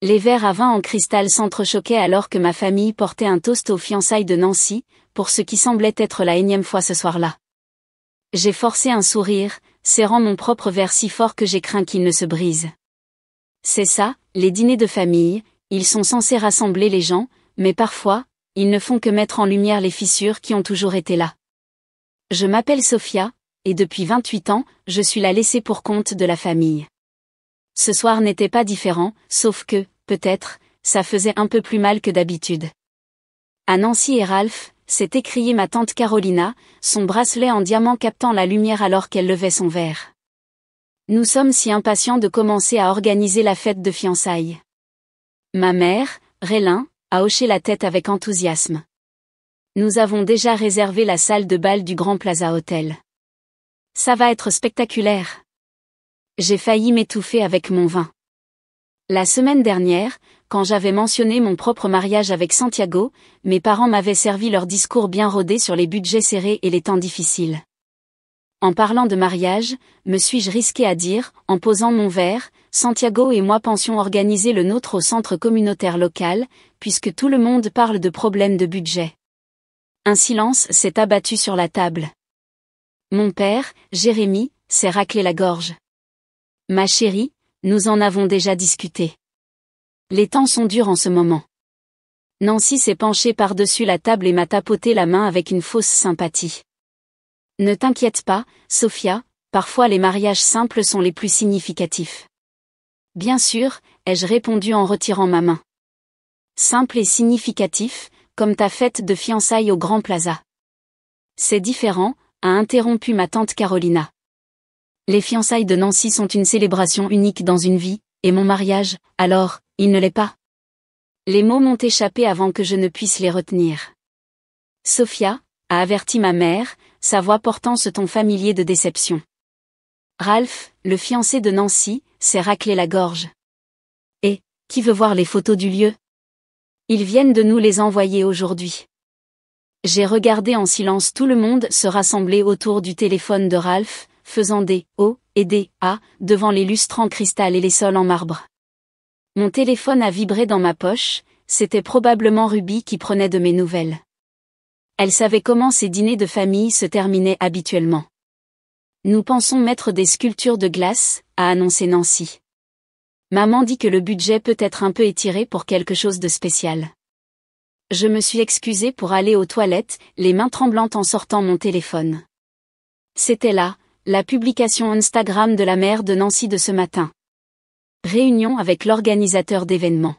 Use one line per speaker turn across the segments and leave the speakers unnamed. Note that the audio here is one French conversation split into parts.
Les verres à vin en cristal s'entrechoquaient alors que ma famille portait un toast aux fiançailles de Nancy, pour ce qui semblait être la énième fois ce soir-là. J'ai forcé un sourire, serrant mon propre verre si fort que j'ai craint qu'il ne se brise. C'est ça, les dîners de famille, ils sont censés rassembler les gens, mais parfois, ils ne font que mettre en lumière les fissures qui ont toujours été là. Je m'appelle Sophia, et depuis 28 ans, je suis la laissée pour compte de la famille. Ce soir n'était pas différent, sauf que, peut-être, ça faisait un peu plus mal que d'habitude. À Nancy et Ralph, s'est écriée ma tante Carolina, son bracelet en diamant captant la lumière alors qu'elle levait son verre. Nous sommes si impatients de commencer à organiser la fête de fiançailles. Ma mère, Rélin, a hoché la tête avec enthousiasme. Nous avons déjà réservé la salle de bal du Grand Plaza Hotel. Ça va être spectaculaire. J'ai failli m'étouffer avec mon vin. La semaine dernière, quand j'avais mentionné mon propre mariage avec Santiago, mes parents m'avaient servi leur discours bien rodé sur les budgets serrés et les temps difficiles. En parlant de mariage, me suis-je risqué à dire, en posant mon verre, Santiago et moi pensions organiser le nôtre au centre communautaire local, puisque tout le monde parle de problèmes de budget. Un silence s'est abattu sur la table. Mon père, Jérémy, s'est raclé la gorge. Ma chérie, nous en avons déjà discuté. Les temps sont durs en ce moment. Nancy s'est penchée par-dessus la table et m'a tapoté la main avec une fausse sympathie. Ne t'inquiète pas, Sophia, parfois les mariages simples sont les plus significatifs. Bien sûr, ai-je répondu en retirant ma main. Simple et significatif, comme ta fête de fiançailles au Grand Plaza. C'est différent, a interrompu ma tante Carolina. Les fiançailles de Nancy sont une célébration unique dans une vie, et mon mariage, alors, il ne l'est pas. Les mots m'ont échappé avant que je ne puisse les retenir. Sophia, a averti ma mère, sa voix portant ce ton familier de déception. Ralph, le fiancé de Nancy, s'est raclé la gorge. Et, qui veut voir les photos du lieu? Ils viennent de nous les envoyer aujourd'hui. J'ai regardé en silence tout le monde se rassembler autour du téléphone de Ralph, faisant des « O » et des « A » devant les lustres en cristal et les sols en marbre. Mon téléphone a vibré dans ma poche, c'était probablement Ruby qui prenait de mes nouvelles. Elle savait comment ces dîners de famille se terminaient habituellement. Nous pensons mettre des sculptures de glace, a annoncé Nancy. Maman dit que le budget peut être un peu étiré pour quelque chose de spécial. Je me suis excusée pour aller aux toilettes, les mains tremblantes en sortant mon téléphone. C'était là, la publication Instagram de la mère de Nancy de ce matin. Réunion avec l'organisateur d'événements.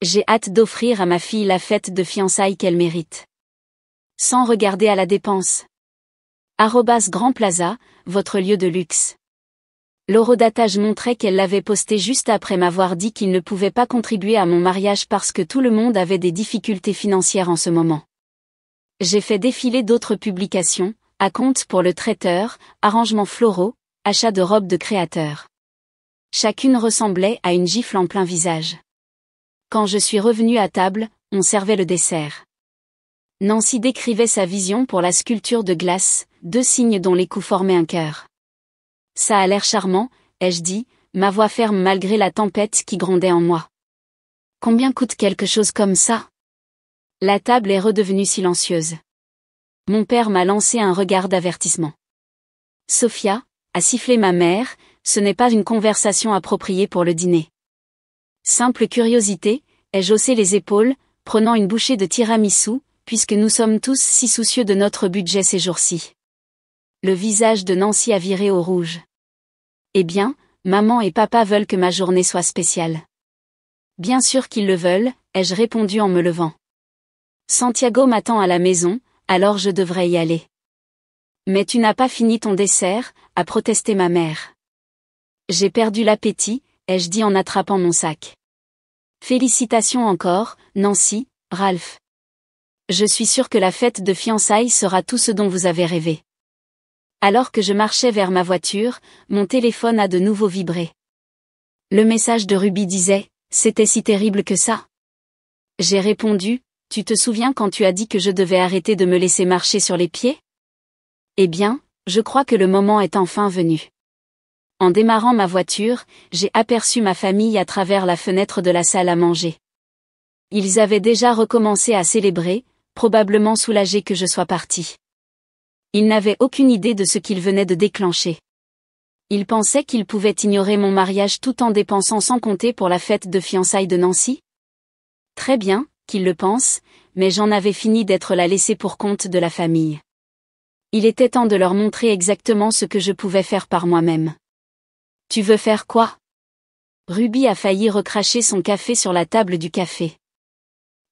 J'ai hâte d'offrir à ma fille la fête de fiançailles qu'elle mérite. Sans regarder à la dépense. @Grand Plaza, votre lieu de luxe. L'horodatage montrait qu'elle l'avait posté juste après m'avoir dit qu'il ne pouvait pas contribuer à mon mariage parce que tout le monde avait des difficultés financières en ce moment. J'ai fait défiler d'autres publications, à compte pour le traiteur, arrangements floraux, achat de robes de créateurs. Chacune ressemblait à une gifle en plein visage. Quand je suis revenue à table, on servait le dessert. Nancy décrivait sa vision pour la sculpture de glace, 2 signes dont les coups formaient un cœur. Ça a l'air charmant, ai-je dit, ma voix ferme malgré la tempête qui grondait en moi. Combien coûte quelque chose comme ça? La table est redevenue silencieuse. Mon père m'a lancé un regard d'avertissement. Sophia, a sifflé ma mère, ce n'est pas une conversation appropriée pour le dîner. Simple curiosité, ai-je haussé les épaules, prenant une bouchée de tiramisu, puisque nous sommes tous si soucieux de notre budget ces jours-ci. Le visage de Nancy a viré au rouge. Eh bien, maman et papa veulent que ma journée soit spéciale. Bien sûr qu'ils le veulent, ai-je répondu en me levant. Santiago m'attend à la maison, alors je devrais y aller. Mais tu n'as pas fini ton dessert, a protesté ma mère. J'ai perdu l'appétit, ai-je dit en attrapant mon sac. Félicitations encore, Nancy, Ralph. Je suis sûre que la fête de fiançailles sera tout ce dont vous avez rêvé. Alors que je marchais vers ma voiture, mon téléphone a de nouveau vibré. Le message de Ruby disait « C'était si terrible que ça ?» J'ai répondu « Tu te souviens quand tu as dit que je devais arrêter de me laisser marcher sur les pieds ?» Eh bien, je crois que le moment est enfin venu. En démarrant ma voiture, j'ai aperçu ma famille à travers la fenêtre de la salle à manger. Ils avaient déjà recommencé à célébrer, probablement soulagés que je sois partie. Ils n'avaient aucune idée de ce qu'ils venaient de déclencher. Ils pensaient qu'ils pouvaient ignorer mon mariage tout en dépensant sans compter pour la fête de fiançailles de Nancy. Très bien, qu'ils le pensent, mais j'en avais fini d'être la laissée pour compte de la famille. Il était temps de leur montrer exactement ce que je pouvais faire par moi-même. Tu veux faire quoi? Ruby a failli recracher son café sur la table du café.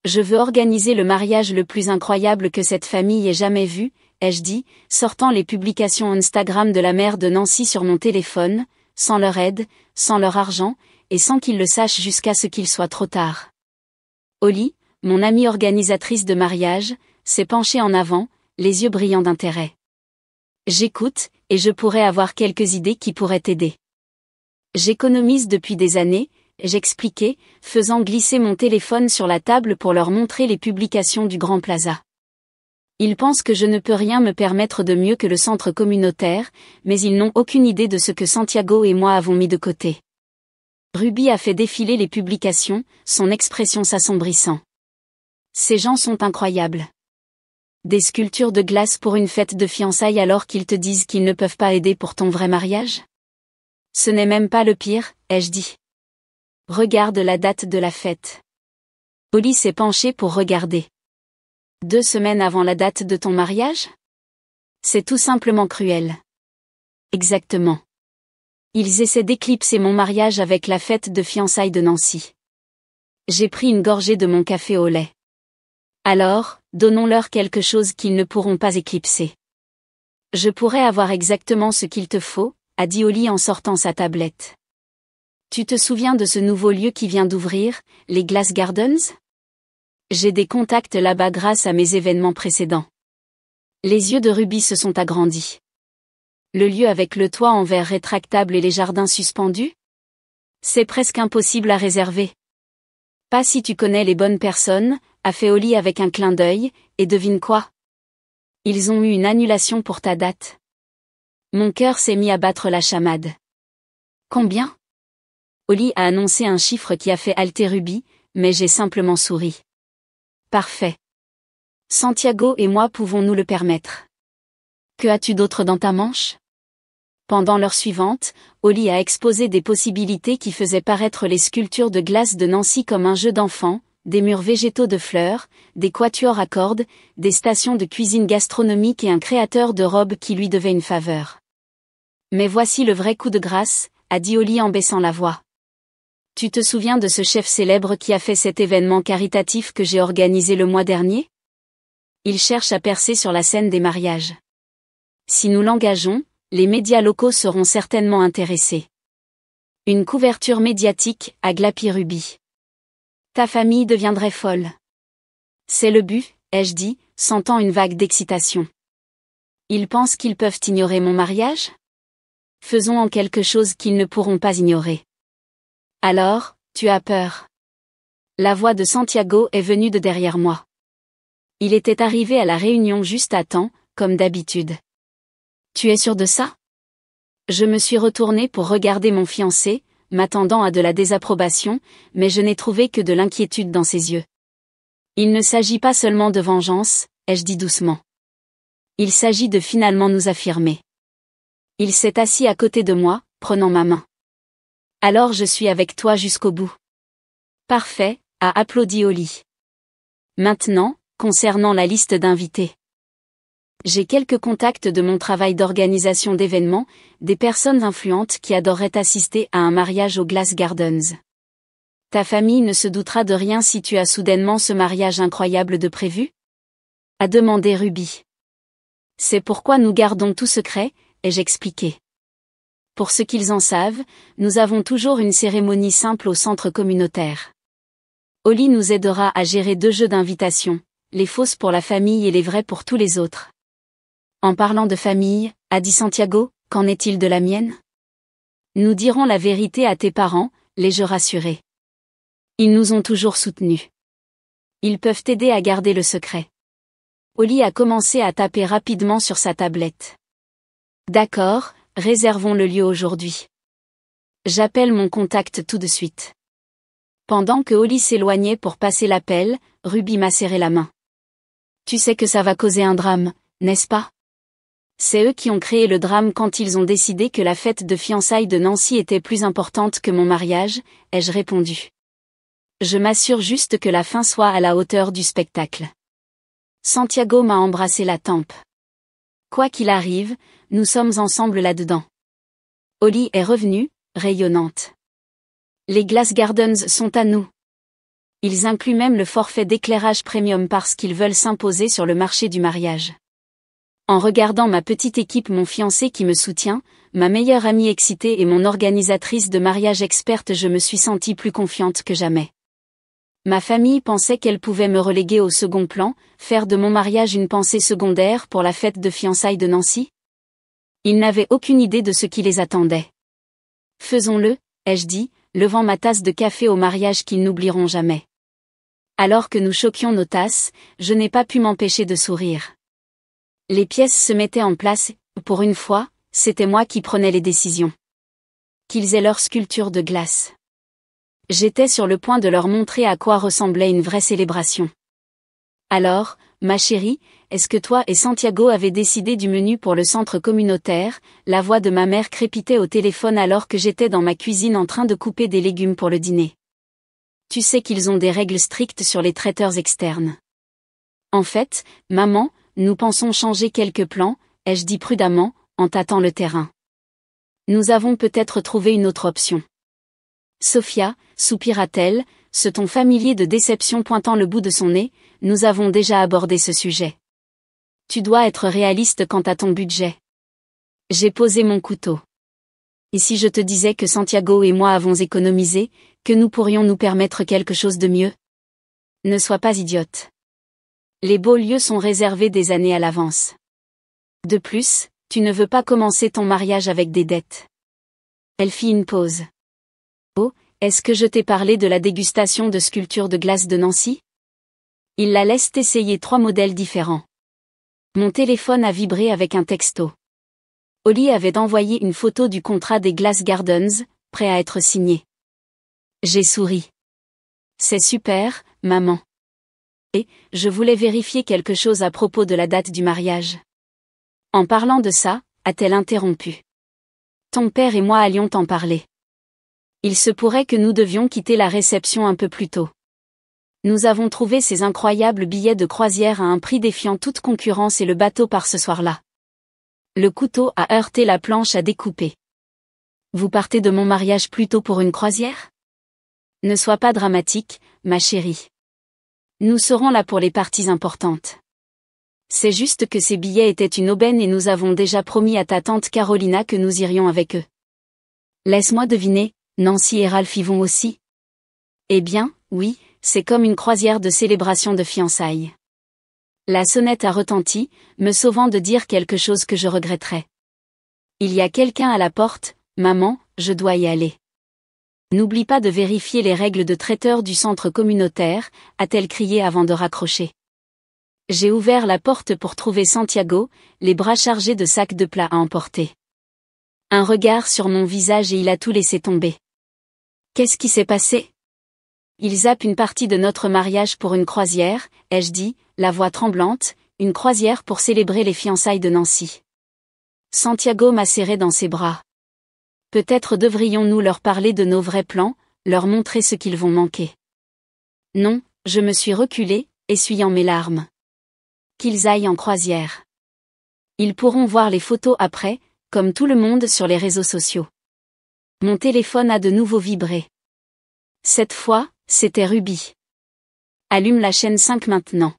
Je veux organiser le mariage le plus incroyable que cette famille ait jamais vu, ai-je dit, sortant les publications Instagram de la mère de Nancy sur mon téléphone, sans leur aide, sans leur argent, et sans qu'ils le sachent jusqu'à ce qu'il soit trop tard. Holly, mon amie organisatrice de mariage, s'est penchée en avant, les yeux brillants d'intérêt. J'écoute, et je pourrais avoir quelques idées qui pourraient t'aider. J'économise depuis des années, j'expliquais, faisant glisser mon téléphone sur la table pour leur montrer les publications du Grand Plaza. Ils pensent que je ne peux rien me permettre de mieux que le centre communautaire, mais ils n'ont aucune idée de ce que Santiago et moi avons mis de côté. Ruby a fait défiler les publications, son expression s'assombrissant. Ces gens sont incroyables. Des sculptures de glace pour une fête de fiançailles alors qu'ils te disent qu'ils ne peuvent pas aider pour ton vrai mariage? Ce n'est même pas le pire, ai-je dit. Regarde la date de la fête. Holly s'est penchée pour regarder. 2 semaines avant la date de ton mariage? C'est tout simplement cruel. Exactement. Ils essaient d'éclipser mon mariage avec la fête de fiançailles de Nancy. J'ai pris une gorgée de mon café au lait. Alors, donnons-leur quelque chose qu'ils ne pourront pas éclipser. Je pourrais avoir exactement ce qu'il te faut, a dit Holly en sortant sa tablette. Tu te souviens de ce nouveau lieu qui vient d'ouvrir, les Glass Gardens? J'ai des contacts là-bas grâce à mes événements précédents. Les yeux de Ruby se sont agrandis. Le lieu avec le toit en verre rétractable et les jardins suspendus? C'est presque impossible à réserver. Pas si tu connais les bonnes personnes, a fait Holly avec un clin d'œil, et devine quoi? Ils ont eu une annulation pour ta date. Mon cœur s'est mis à battre la chamade. Combien? Holly a annoncé un chiffre qui a fait halter Ruby, mais j'ai simplement souri. Parfait. Santiago et moi pouvons nous le permettre. Que as-tu d'autre dans ta manche? Pendant l'heure suivante, Holly a exposé des possibilités qui faisaient paraître les sculptures de glace de Nancy comme un jeu d'enfant, des murs végétaux de fleurs, des quatuors à cordes, des stations de cuisine gastronomique et un créateur de robes qui lui devait une faveur. Mais voici le vrai coup de grâce, a dit Holly en baissant la voix. Tu te souviens de ce chef célèbre qui a fait cet événement caritatif que j'ai organisé le mois dernier? Il cherche à percer sur la scène des mariages. Si nous l'engageons, les médias locaux seront certainement intéressés. Une couverture médiatique, a glapi Ruby. Ta famille deviendrait folle. C'est le but, ai-je dit, sentant une vague d'excitation. Ils pensent qu'ils peuvent ignorer mon mariage? Faisons en quelque chose qu'ils ne pourront pas ignorer. Alors, tu as peur. La voix de Santiago est venue de derrière moi. Il était arrivé à la réunion juste à temps, comme d'habitude. Tu es sûr de ça? Je me suis retournée pour regarder mon fiancé, m'attendant à de la désapprobation, mais je n'ai trouvé que de l'inquiétude dans ses yeux. Il ne s'agit pas seulement de vengeance, ai-je dit doucement. Il s'agit de finalement nous affirmer. Il s'est assis à côté de moi, prenant ma main. Alors je suis avec toi jusqu'au bout. Parfait, a applaudi Holly. Maintenant, concernant la liste d'invités. J'ai quelques contacts de mon travail d'organisation d'événements, des personnes influentes qui adoreraient assister à un mariage aux Glass Gardens. Ta famille ne se doutera de rien si tu as soudainement ce mariage incroyable de prévu? A demandé Ruby. C'est pourquoi nous gardons tout secret, ai-je expliqué. Pour ce qu'ils en savent, nous avons toujours une cérémonie simple au centre communautaire. Holly nous aidera à gérer 2 jeux d'invitation, les fausses pour la famille et les vraies pour tous les autres. En parlant de famille, a dit Santiago, qu'en est-il de la mienne? Nous dirons la vérité à tes parents, l'ai-je rassuré. Ils nous ont toujours soutenus. Ils peuvent t'aider à garder le secret. Holly a commencé à taper rapidement sur sa tablette. D'accord, réservons le lieu aujourd'hui. J'appelle mon contact tout de suite. Pendant que Holly s'éloignait pour passer l'appel, Ruby m'a serré la main. Tu sais que ça va causer un drame, n'est-ce pas? C'est eux qui ont créé le drame quand ils ont décidé que la fête de fiançailles de Nancy était plus importante que mon mariage, ai-je répondu. Je m'assure juste que la fin soit à la hauteur du spectacle. Santiago m'a embrassé la tempe. Quoi qu'il arrive, nous sommes ensemble là-dedans. Holly est revenue, rayonnante. Les Glass Gardens sont à nous. Ils incluent même le forfait d'éclairage premium parce qu'ils veulent s'imposer sur le marché du mariage. En regardant ma petite équipe, mon fiancé qui me soutient, ma meilleure amie excitée et mon organisatrice de mariage experte, je me suis sentie plus confiante que jamais. Ma famille pensait qu'elle pouvait me reléguer au second plan, faire de mon mariage une pensée secondaire pour la fête de fiançailles de Nancy. Ils n'avaient aucune idée de ce qui les attendait. Faisons-le, ai-je dit, levant ma tasse de café au mariage qu'ils n'oublieront jamais. Alors que nous choquions nos tasses, je n'ai pas pu m'empêcher de sourire. Les pièces se mettaient en place, pour une fois, c'était moi qui prenais les décisions. Qu'ils aient leur sculpture de glace. J'étais sur le point de leur montrer à quoi ressemblait une vraie célébration. Alors, ma chérie, est-ce que toi et Santiago avez décidé du menu pour le centre communautaire? La voix de ma mère crépitait au téléphone alors que j'étais dans ma cuisine en train de couper des légumes pour le dîner. Tu sais qu'ils ont des règles strictes sur les traiteurs externes. En fait, maman, nous pensons changer quelques plans, ai-je dit prudemment, en tâtant le terrain. Nous avons peut-être trouvé une autre option. Sophia, soupira-t-elle, ce ton familier de déception pointant le bout de son nez, nous avons déjà abordé ce sujet. Tu dois être réaliste quant à ton budget. J'ai posé mon couteau. Et si je te disais que Santiago et moi avons économisé, que nous pourrions nous permettre quelque chose de mieux? Ne sois pas idiote. Les beaux lieux sont réservés des années à l'avance. De plus, tu ne veux pas commencer ton mariage avec des dettes. Elle fit une pause. Oh, est-ce que je t'ai parlé de la dégustation de sculpture de glace de Nancy? Il la laisse essayer 3 modèles différents. Mon téléphone a vibré avec un texto. Holly avait envoyé une photo du contrat des Glass Gardens, prêt à être signé. J'ai souri. C'est super, maman. Et, je voulais vérifier quelque chose à propos de la date du mariage. En parlant de ça, a-t-elle interrompu. Ton père et moi allions t'en parler. Il se pourrait que nous devions quitter la réception un peu plus tôt. Nous avons trouvé ces incroyables billets de croisière à un prix défiant toute concurrence et le bateau part ce soir-là. Le couteau a heurté la planche à découper. Vous partez de mon mariage plus tôt pour une croisière? Ne sois pas dramatique, ma chérie. Nous serons là pour les parties importantes. C'est juste que ces billets étaient une aubaine et nous avons déjà promis à ta tante Carolina que nous irions avec eux. Laisse-moi deviner, Nancy et Ralph y vont aussi? Eh bien, oui, c'est comme une croisière de célébration de fiançailles. La sonnette a retenti, me sauvant de dire quelque chose que je regretterais. Il y a quelqu'un à la porte, maman, je dois y aller. N'oublie pas de vérifier les règles de traiteur du centre communautaire, a-t-elle crié avant de raccrocher. J'ai ouvert la porte pour trouver Santiago, les bras chargés de sacs de plats à emporter. Un regard sur mon visage et il a tout laissé tomber. Qu'est-ce qui s'est passé? Il zappe une partie de notre mariage pour une croisière, ai-je dit, la voix tremblante, une croisière pour célébrer les fiançailles de Nancy. Santiago m'a serré dans ses bras. Peut-être devrions-nous leur parler de nos vrais plans, leur montrer ce qu'ils vont manquer. Non, je me suis reculée, essuyant mes larmes. Qu'ils aillent en croisière. Ils pourront voir les photos après, comme tout le monde sur les réseaux sociaux. Mon téléphone a de nouveau vibré. Cette fois, c'était Ruby. Allume la chaîne 5 maintenant.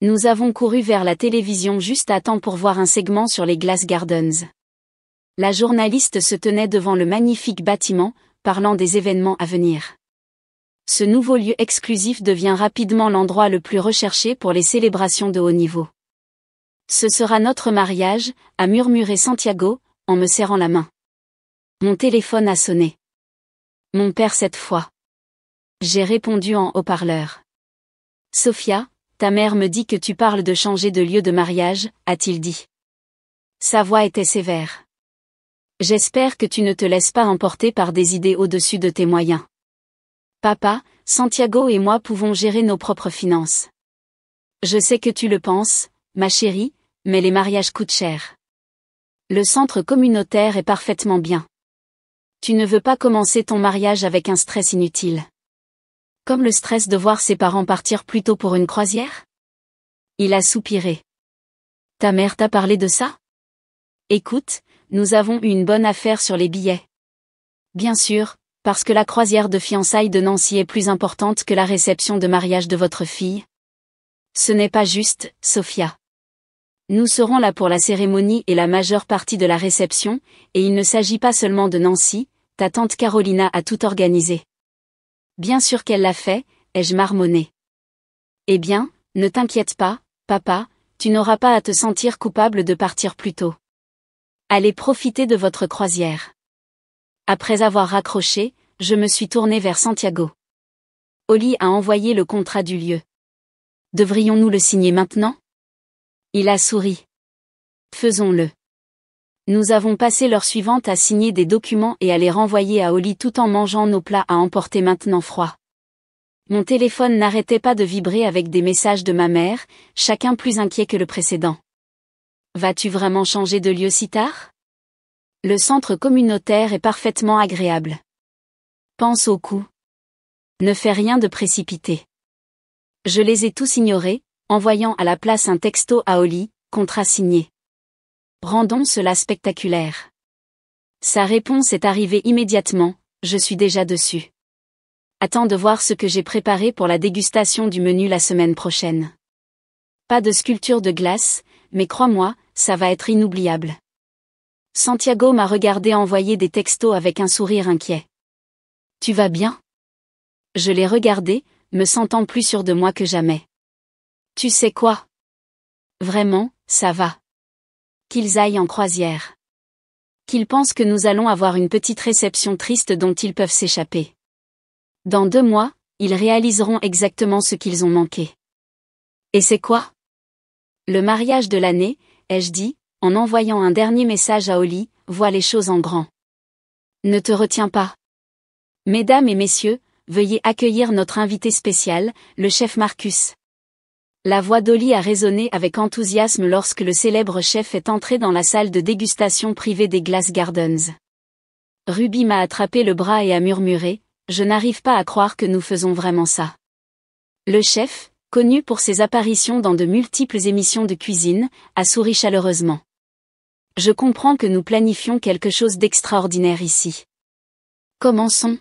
Nous avons couru vers la télévision juste à temps pour voir un segment sur les Glass Gardens. La journaliste se tenait devant le magnifique bâtiment, parlant des événements à venir. Ce nouveau lieu exclusif devient rapidement l'endroit le plus recherché pour les célébrations de haut niveau. Ce sera notre mariage, a murmuré Santiago, en me serrant la main. Mon téléphone a sonné. Mon père cette fois. J'ai répondu en haut-parleur. Sophia, ta mère me dit que tu parles de changer de lieu de mariage, a-t-il dit. Sa voix était sévère. J'espère que tu ne te laisses pas emporter par des idées au-dessus de tes moyens. Papa, Santiago et moi pouvons gérer nos propres finances. Je sais que tu le penses, ma chérie, mais les mariages coûtent cher. Le centre communautaire est parfaitement bien. Tu ne veux pas commencer ton mariage avec un stress inutile. Comme le stress de voir ses parents partir plus tôt pour une croisière? Il a soupiré. Ta mère t'a parlé de ça? Écoute, nous avons eu une bonne affaire sur les billets. Bien sûr, parce que la croisière de fiançailles de Nancy est plus importante que la réception de mariage de votre fille. Ce n'est pas juste, Sophia. Nous serons là pour la cérémonie et la majeure partie de la réception, et il ne s'agit pas seulement de Nancy, ta tante Carolina a tout organisé. Bien sûr qu'elle l'a fait, ai-je marmonné. Eh bien, ne t'inquiète pas, papa, tu n'auras pas à te sentir coupable de partir plus tôt. Allez profiter de votre croisière. Après avoir raccroché, je me suis tournée vers Santiago. Oli a envoyé le contrat du lieu. Devrions-nous le signer maintenant? Il a souri. Faisons-le. Nous avons passé l'heure suivante à signer des documents et à les renvoyer à Oli tout en mangeant nos plats à emporter maintenant froids. Mon téléphone n'arrêtait pas de vibrer avec des messages de ma mère, chacun plus inquiet que le précédent. Vas-tu vraiment changer de lieu si tard? Le centre communautaire est parfaitement agréable. Pense au coût. Ne fais rien de précipité. Je les ai tous ignorés, envoyant à la place un texto à Oli, contrat signé. Rendons cela spectaculaire. Sa réponse est arrivée immédiatement, je suis déjà dessus. Attends de voir ce que j'ai préparé pour la dégustation du menu la semaine prochaine. Pas de sculpture de glace, mais crois-moi, ça va être inoubliable. Santiago m'a regardé envoyer des textos avec un sourire inquiet. Tu vas bien? Je l'ai regardé, me sentant plus sûr de moi que jamais. Tu sais quoi? Vraiment, ça va. Qu'ils aillent en croisière. Qu'ils pensent que nous allons avoir une petite réception triste dont ils peuvent s'échapper. Dans 2 mois, ils réaliseront exactement ce qu'ils ont manqué. Et c'est quoi? Le mariage de l'année, ai-je dit, en envoyant un dernier message à Oli, vois les choses en grand. Ne te retiens pas. Mesdames et messieurs, veuillez accueillir notre invité spécial, le chef Marcus. La voix d'Oli a résonné avec enthousiasme lorsque le célèbre chef est entré dans la salle de dégustation privée des Glass Gardens. Ruby m'a attrapé le bras et a murmuré, je n'arrive pas à croire que nous faisons vraiment ça. Le chef, connu pour ses apparitions dans de multiples émissions de cuisine, a souri chaleureusement. Je comprends que nous planifions quelque chose d'extraordinaire ici. Commençons.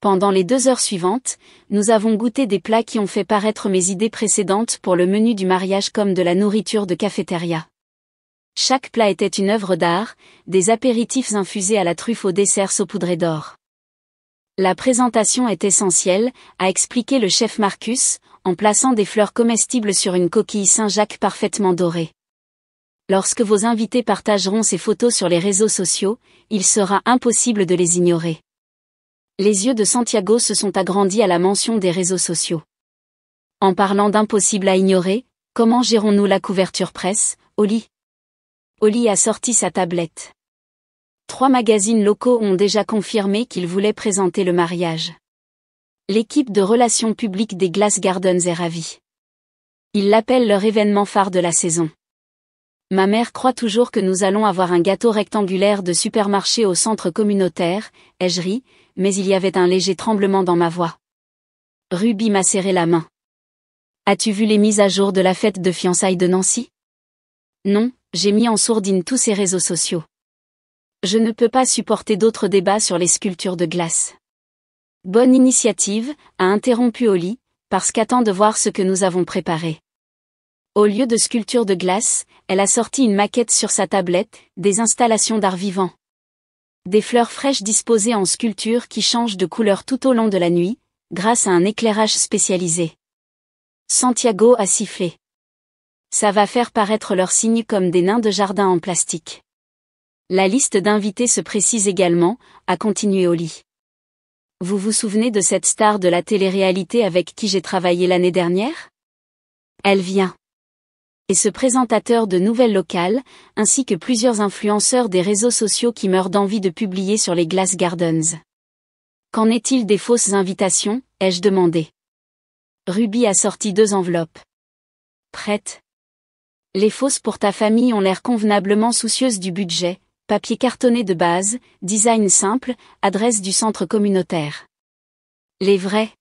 Pendant les 2 heures suivantes, nous avons goûté des plats qui ont fait paraître mes idées précédentes pour le menu du mariage comme de la nourriture de cafétéria. Chaque plat était une œuvre d'art, des apéritifs infusés à la truffe au dessert saupoudré d'or. La présentation est essentielle, a expliqué le chef Marcus, en plaçant des fleurs comestibles sur une coquille Saint-Jacques parfaitement dorée. Lorsque vos invités partageront ces photos sur les réseaux sociaux, il sera impossible de les ignorer. Les yeux de Santiago se sont agrandis à la mention des réseaux sociaux. En parlant d'impossible à ignorer, comment gérons-nous la couverture presse, Oli? Oli a sorti sa tablette. 3 magazines locaux ont déjà confirmé qu'ils voulaient présenter le mariage. L'équipe de relations publiques des Glass Gardens est ravie. Ils l'appellent leur événement phare de la saison. Ma mère croit toujours que nous allons avoir un gâteau rectangulaire de supermarché au centre communautaire, ai-je ri, mais il y avait un léger tremblement dans ma voix. Ruby m'a serré la main. As-tu vu les mises à jour de la fête de fiançailles de Nancy? Non, j'ai mis en sourdine tous ces réseaux sociaux. Je ne peux pas supporter d'autres débats sur les sculptures de glace. Bonne initiative, a interrompu Oli, parce qu'attend de voir ce que nous avons préparé. Au lieu de sculptures de glace, elle a sorti une maquette sur sa tablette, des installations d'art vivant. Des fleurs fraîches disposées en sculpture qui changent de couleur tout au long de la nuit, grâce à un éclairage spécialisé. Santiago a sifflé. Ça va faire paraître leurs signes comme des nains de jardin en plastique. La liste d'invités se précise également, a continué Oli. Vous vous souvenez de cette star de la télé-réalité avec qui j'ai travaillé l'année dernière? Elle vient. Et ce présentateur de nouvelles locales, ainsi que plusieurs influenceurs des réseaux sociaux qui meurent d'envie de publier sur les Glass Gardens. Qu'en est-il des fausses invitations, ai-je demandé. Ruby a sorti 2 enveloppes. Prête. Les fausses pour ta famille ont l'air convenablement soucieuses du budget, papier cartonné de base, design simple, adresse du centre communautaire. Les vraies.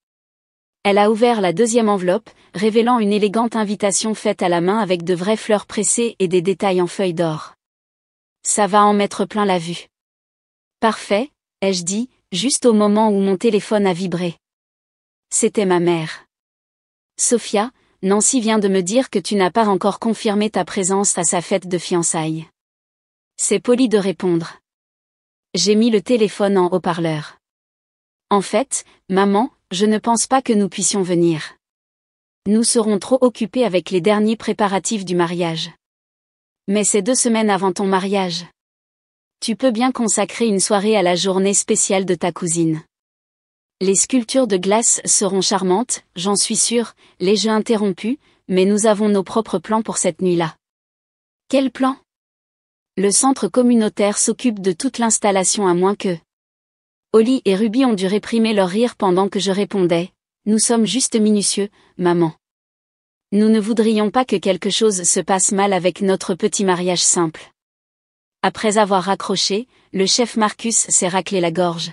Elle a ouvert la 2e enveloppe, révélant une élégante invitation faite à la main avec de vraies fleurs pressées et des détails en feuilles d'or. Ça va en mettre plein la vue. Parfait, ai-je dit, juste au moment où mon téléphone a vibré. C'était ma mère. Sophia, Nancy vient de me dire que tu n'as pas encore confirmé ta présence à sa fête de fiançailles. C'est poli de répondre. J'ai mis le téléphone en haut-parleur. En fait, maman, je ne pense pas que nous puissions venir. Nous serons trop occupés avec les derniers préparatifs du mariage. Mais c'est 2 semaines avant ton mariage. Tu peux bien consacrer une soirée à la journée spéciale de ta cousine. Les sculptures de glace seront charmantes, j'en suis sûre, les jeux interrompus, mais nous avons nos propres plans pour cette nuit-là. Quel plan ? Le centre communautaire s'occupe de toute l'installation à moins que... Holly et Ruby ont dû réprimer leur rire pendant que je répondais, « Nous sommes juste minutieux, maman. Nous ne voudrions pas que quelque chose se passe mal avec notre petit mariage simple. » Après avoir raccroché, le chef Marcus s'est raclé la gorge.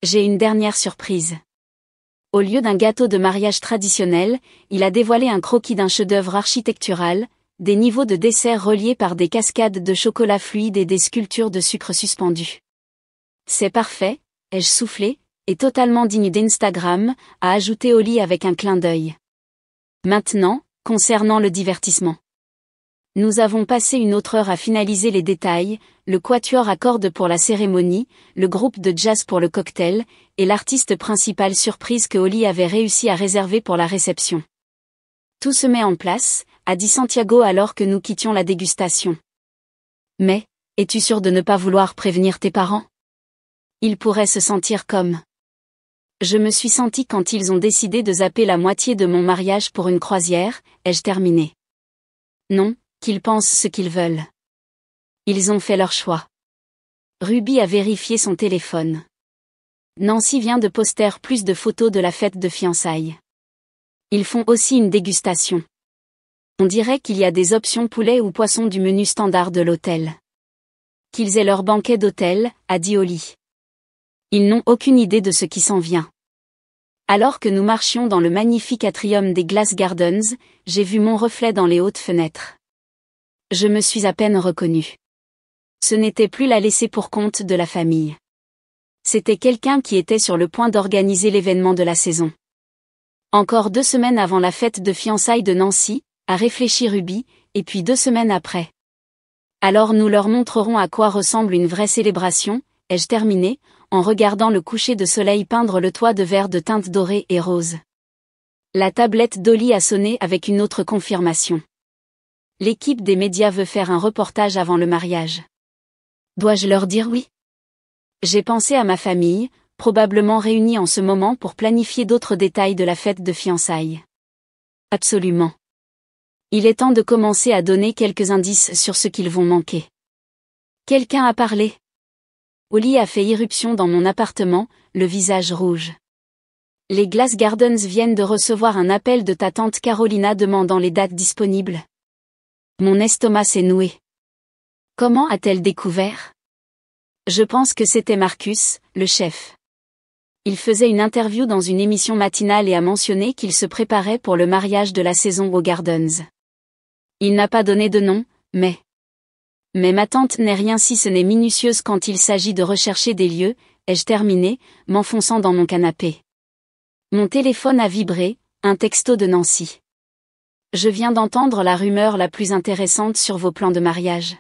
J'ai une dernière surprise. Au lieu d'un gâteau de mariage traditionnel, il a dévoilé un croquis d'un chef-d'œuvre architectural, des niveaux de dessert reliés par des cascades de chocolat fluide et des sculptures de sucre suspendues. C'est parfait, ai-je soufflé, et totalement digne d'Instagram, a ajouté Holly avec un clin d'œil. Maintenant, concernant le divertissement. Nous avons passé une autre heure à finaliser les détails, le quatuor à cordes pour la cérémonie, le groupe de jazz pour le cocktail, et l'artiste principal surprise que Holly avait réussi à réserver pour la réception. Tout se met en place, a dit Santiago alors que nous quittions la dégustation. Mais, es-tu sûr de ne pas vouloir prévenir tes parents ? Ils pourraient se sentir comme... Je me suis sentie quand ils ont décidé de zapper la moitié de mon mariage pour une croisière, ai-je terminé. Non, qu'ils pensent ce qu'ils veulent. Ils ont fait leur choix. Ruby a vérifié son téléphone. Nancy vient de poster plus de photos de la fête de fiançailles. Ils font aussi une dégustation. On dirait qu'il y a des options poulet ou poisson du menu standard de l'hôtel. Qu'ils aient leur banquet d'hôtel, a dit Holly. Ils n'ont aucune idée de ce qui s'en vient. Alors que nous marchions dans le magnifique atrium des Glass Gardens, j'ai vu mon reflet dans les hautes fenêtres. Je me suis à peine reconnue. Ce n'était plus la laissée pour compte de la famille. C'était quelqu'un qui était sur le point d'organiser l'événement de la saison. Encore 2 semaines avant la fête de fiançailles de Nancy, a réfléchi Ruby, et puis 2 semaines après. Alors nous leur montrerons à quoi ressemble une vraie célébration, ai-je terminé, en regardant le coucher de soleil peindre le toit de verre de teintes dorées et roses. La tablette d'Holly a sonné avec une autre confirmation. L'équipe des médias veut faire un reportage avant le mariage. Dois-je leur dire oui ? J'ai pensé à ma famille, probablement réunie en ce moment pour planifier d'autres détails de la fête de fiançailles. Absolument. Il est temps de commencer à donner quelques indices sur ce qu'ils vont manquer. Quelqu'un a parlé. Holly a fait irruption dans mon appartement, le visage rouge. Les Glass Gardens viennent de recevoir un appel de ta tante Carolina demandant les dates disponibles. Mon estomac s'est noué. Comment a-t-elle découvert ? Je pense que c'était Marcus, le chef. Il faisait une interview dans une émission matinale et a mentionné qu'il se préparait pour le mariage de la saison aux Gardens. Il n'a pas donné de nom, mais ma tante n'est rien si ce n'est minutieuse quand il s'agit de rechercher des lieux, ai-je terminé, m'enfonçant dans mon canapé. Mon téléphone a vibré, un texto de Nancy. Je viens d'entendre la rumeur la plus intéressante sur vos plans de mariage.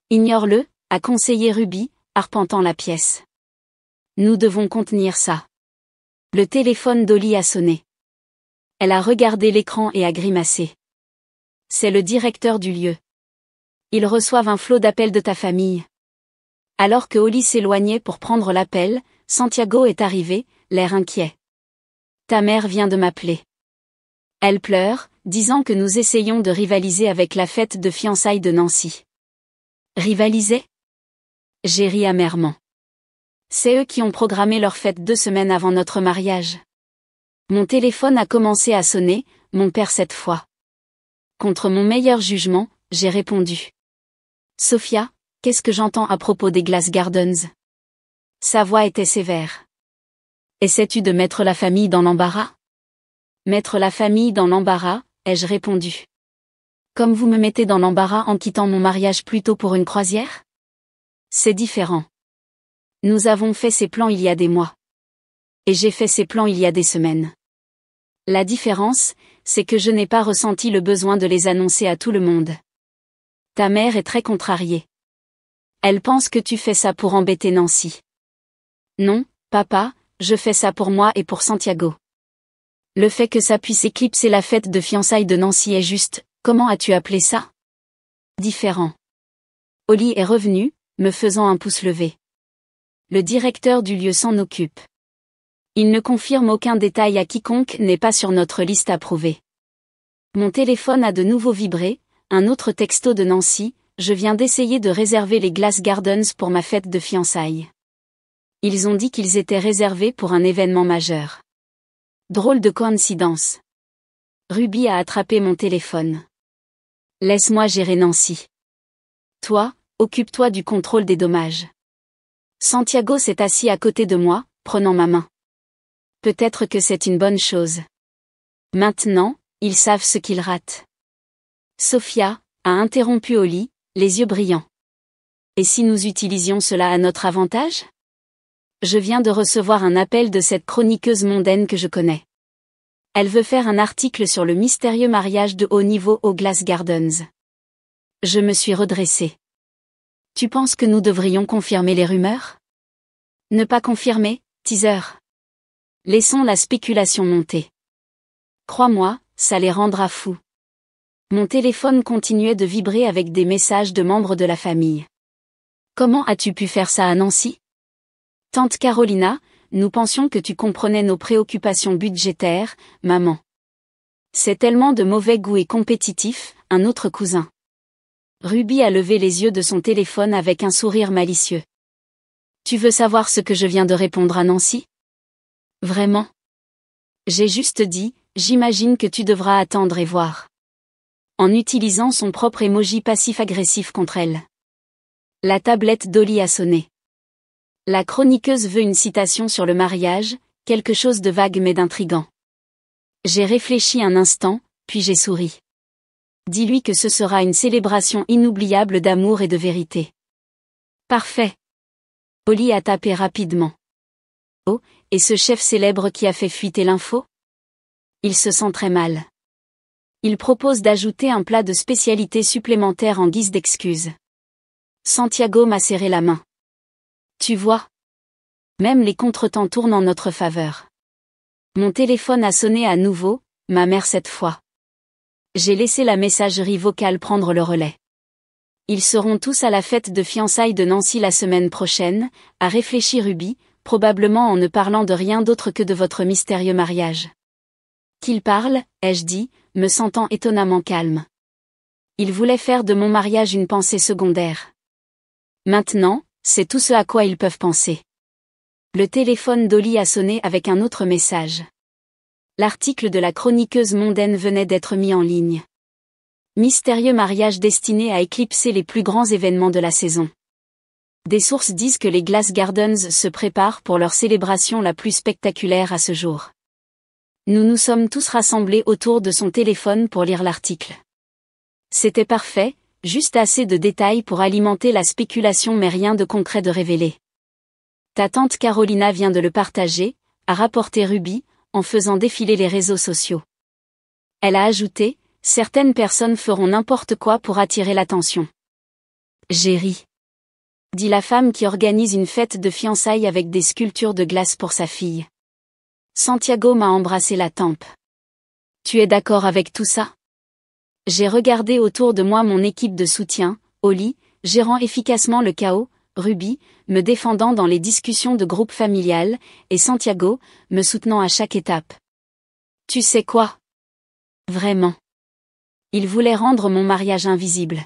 Ignore-le, a conseillé Ruby, arpentant la pièce. Nous devons contenir ça. Le téléphone d'Holly a sonné. Elle a regardé l'écran et a grimacé. C'est le directeur du lieu. Ils reçoivent un flot d'appels de ta famille. Alors que Holly s'éloignait pour prendre l'appel, Santiago est arrivé, l'air inquiet. Ta mère vient de m'appeler. Elle pleure, disant que nous essayons de rivaliser avec la fête de fiançailles de Nancy. Rivaliser? J'ai ri amèrement. C'est eux qui ont programmé leur fête 2 semaines avant notre mariage. Mon téléphone a commencé à sonner, mon père cette fois. Contre mon meilleur jugement, j'ai répondu. Sophia, qu'est-ce que j'entends à propos des Glass Gardens? Sa voix était sévère. Essaies-tu de mettre la famille dans l'embarras? Mettre la famille dans l'embarras, ai-je répondu. Comme vous me mettez dans l'embarras en quittant mon mariage plus tôt pour une croisière? C'est différent. Nous avons fait ces plans il y a des mois. Et j'ai fait ces plans il y a des semaines. La différence, c'est que je n'ai pas ressenti le besoin de les annoncer à tout le monde. Ta mère est très contrariée. Elle pense que tu fais ça pour embêter Nancy. Non, papa, je fais ça pour moi et pour Santiago. Le fait que ça puisse éclipser la fête de fiançailles de Nancy est juste, comment as-tu appelé ça? Différent. Oli est revenu, me faisant un pouce levé. Le directeur du lieu s'en occupe. Il ne confirme aucun détail à quiconque n'est pas sur notre liste approuvée. Mon téléphone a de nouveau vibré, un autre texto de Nancy, je viens d'essayer de réserver les Glass Gardens pour ma fête de fiançailles. Ils ont dit qu'ils étaient réservés pour un événement majeur. Drôle de coïncidence. Ruby a attrapé mon téléphone. Laisse-moi gérer Nancy. Toi, occupe-toi du contrôle des dommages. Santiago s'est assis à côté de moi, prenant ma main. Peut-être que c'est une bonne chose. Maintenant, ils savent ce qu'ils ratent. Sophia a interrompu Oli, les yeux brillants. Et si nous utilisions cela à notre avantage? Je viens de recevoir un appel de cette chroniqueuse mondaine que je connais. Elle veut faire un article sur le mystérieux mariage de haut niveau aux Glass Gardens. Je me suis redressée. Tu penses que nous devrions confirmer les rumeurs? Ne pas confirmer, teaser. Laissons la spéculation monter. Crois-moi, ça les rendra fous. Mon téléphone continuait de vibrer avec des messages de membres de la famille. Comment as-tu pu faire ça à Nancy? Tante Carolina, nous pensions que tu comprenais nos préoccupations budgétaires, maman. C'est tellement de mauvais goût et compétitif, un autre cousin. Ruby a levé les yeux de son téléphone avec un sourire malicieux. Tu veux savoir ce que je viens de répondre à Nancy? Vraiment? J'ai juste dit, j'imagine que tu devras attendre et voir. En utilisant son propre emoji passif-agressif contre elle. La tablette d'Oli a sonné. La chroniqueuse veut une citation sur le mariage, quelque chose de vague mais d'intrigant. J'ai réfléchi un instant, puis j'ai souri. Dis-lui que ce sera une célébration inoubliable d'amour et de vérité. Parfait. Oli a tapé rapidement. Oh, et ce chef célèbre qui a fait fuiter l'info? Il se sent très mal. Il propose d'ajouter un plat de spécialité supplémentaire en guise d'excuse. Santiago m'a serré la main. Tu vois? Même les contretemps tournent en notre faveur. Mon téléphone a sonné à nouveau, ma mère cette fois. J'ai laissé la messagerie vocale prendre le relais. Ils seront tous à la fête de fiançailles de Nancy la semaine prochaine, a réfléchi Ruby, probablement en ne parlant de rien d'autre que de votre mystérieux mariage. Qu'il parle, ai-je dit, me sentant étonnamment calme. Il voulait faire de mon mariage une pensée secondaire. Maintenant, c'est tout ce à quoi ils peuvent penser. Le téléphone d'Oli a sonné avec un autre message. L'article de la chroniqueuse mondaine venait d'être mis en ligne. Mystérieux mariage destiné à éclipser les plus grands événements de la saison. Des sources disent que les Glass Gardens se préparent pour leur célébration la plus spectaculaire à ce jour. Nous nous sommes tous rassemblés autour de son téléphone pour lire l'article. C'était parfait, juste assez de détails pour alimenter la spéculation mais rien de concret de révélé. Ta tante Carolina vient de le partager, a rapporté Ruby, en faisant défiler les réseaux sociaux. Elle a ajouté, certaines personnes feront n'importe quoi pour attirer l'attention. J'ai ri. Dit la femme qui organise une fête de fiançailles avec des sculptures de glace pour sa fille. Santiago m'a embrassé la tempe. Tu es d'accord avec tout ça? J'ai regardé autour de moi mon équipe de soutien, Oli, gérant efficacement le chaos, Ruby, me défendant dans les discussions de groupe familial, et Santiago, me soutenant à chaque étape. Tu sais quoi? Vraiment. Il voulait rendre mon mariage invisible.